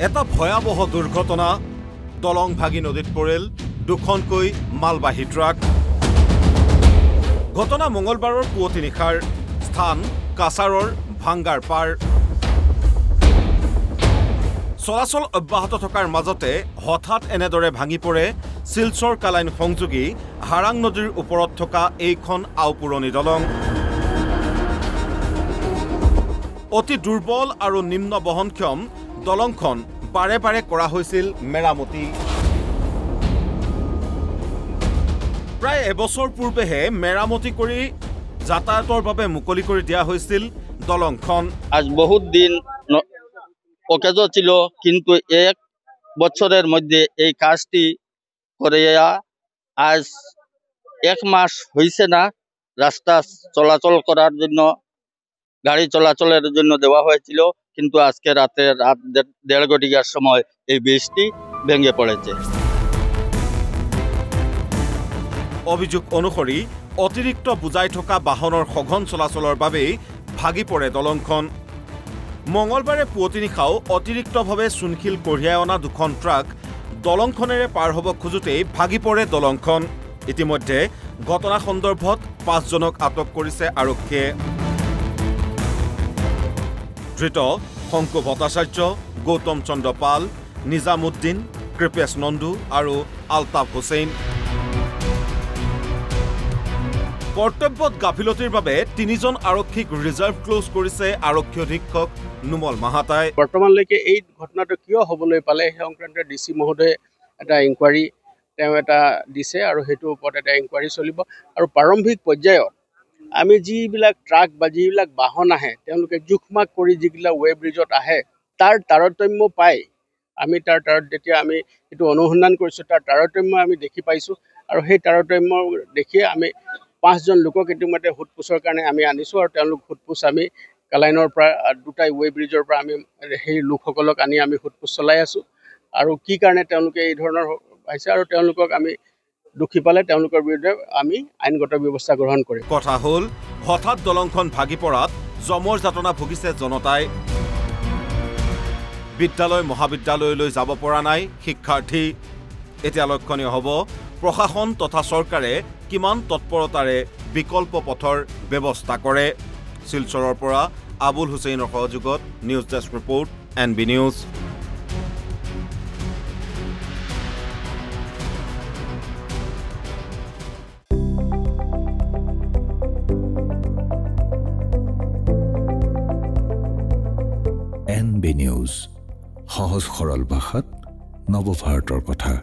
এটা ভয়াবহ দুৰ্ঘটনা দলং ভাগি নদীত পৰিল দুখনকৈ মালবাহী ট্ৰাক ঘটনা মঙ্গলবাৰৰ পুৱতি নিশাৰ স্থান কাছাৰৰ ভাঙ্গাৰ পাৰ চলাচল অব্যাহত থকাৰ মাজতে হঠাৎ এনেদৰে ভাঙি পৰে শিলচৰ কালাইন সংযোগী হাৰাং নদীৰ ওপৰত থকা এইখন আওপুৰণি দলং অতি দুৰ্বল আৰু নিম্ন বহনক্ষম দলংখন বাৰে বাৰে কৰা হৈছিল মেৰামতি প্ৰায় এবছৰ পূৰ্বেহে মেৰামতি কৰি যাতায়াতৰ বাবে মুকলি কৰি দিয়া হৈছিল দলংখন আজ বহুত দিন অকেজ ছিল কিন্তু এক বছরের মধ্যে এই কাজটি করে আজ এক মাস হয়েছে না রাস্তা চলাচল করার জন্য গাড়ি চলাচলের জন্য দেওয়া হয়েছিল কিন্তু আজকে রাত 1:30 ঘটিকার সময় এই ব্রিজটি ভেঙে পড়েছে অভিযোগ অনুসৰি অতিৰিক্ত বুজাই থকা বাহনৰ সঘন চলাচলৰ বাবে ভাগি পৰে দলংখন মঙ্গলবাৰে পুৱতি নিশাও অতিৰিক্তভাৱে সুনখিল কঢ়িয়াই অনা দুখন ট্ৰাক দলংখনেৰে পাৰ হ'ব খোজোতেই ভাগি পৰে দলংখন ইতিমধ্যে ঘটনা সন্দৰ্ভত 5 জনক আটক কৰিছে আৰক্ষীয়ে ধৃত শংকু ভট্টাচাৰ্য গৌতম চন্দ্ৰ পাল নিজামুদ্দিন কৃপেশ নন্দু আৰু আলতাফ হুছেইন কৰ্তব্যত গাফিলতিৰ বাবে 3 জন আৰক্ষীক ৰিজাৰ্ভ ক্লোজ কৰিছে আৰক্ষী অধীক্ষক নুমল মাহাতাই বৰ্তমানলৈকে এই ঘটনাটো কিয় হ'বলৈ পালে সেই সংক্ৰান্ত ডিসি মহোদয়ে এটা ইনকুৱাৰী এটা দিছে আৰু হেতুৰ ওপৰত এটা ইনকুৱাৰী চলিব আৰু প্ৰাৰম্ভিক পৰ্যায়ত আমি যিবিলাক ট্ৰাক বা যিবিলাক বাহন আহে তেওঁলোকে জুখমাক কৰি যিগিলা ৱে ব্ৰিজত আহে তাৰ তাৰতম্য পাই আমি তাৰ যেতিয়া আমি এটো অনুসন্ধান কৰিছো তাৰ তাৰতম্য আমি দেখি পাইছো আৰু সেই তাৰতম্য দেখি আমি 5 জন লোকক ইতিমধ্যে হুটপুছৰ কাৰণে আমি আনিছো আৰু তেওঁলোক হুটপুছ আমি কালাইনৰ পৰা দুটাই ৱে ব্ৰিজৰ পৰা আমি সেই লোকসকলক আনি আমি হুটপুছ চলাই আছো আৰু কি কাৰণে তেওঁলোকে এই ধৰণৰ পাইছে আৰু তেওঁলোকক আমি দুখী পালে তেওঁলোকৰ বিৰুদ্ধে আমি আইনগত ব্যৱস্থা গ্ৰহণ কৰিম কথা হল হঠাৎ দলংখন ভাগি পৰাত জমৰ যাতনা ভুগিছে জনতাই বিদ্যালয় মহাবিদ্যালয়লৈ যাব পৰা নাই শিক্ষাৰ্থী এতিয়া লক্ষণীয় হ'ব প্ৰশাসন তথা চৰকাৰে কিমান তৎপৰতাৰে বিকল্প পথৰ ব্যৱস্থা কৰে শিলচৰৰ পৰা আবুল হুছেইনৰ সহযোগত news desk report NB news NB news সহজ সৰল ভাষাত নৱভাৰতৰ কথা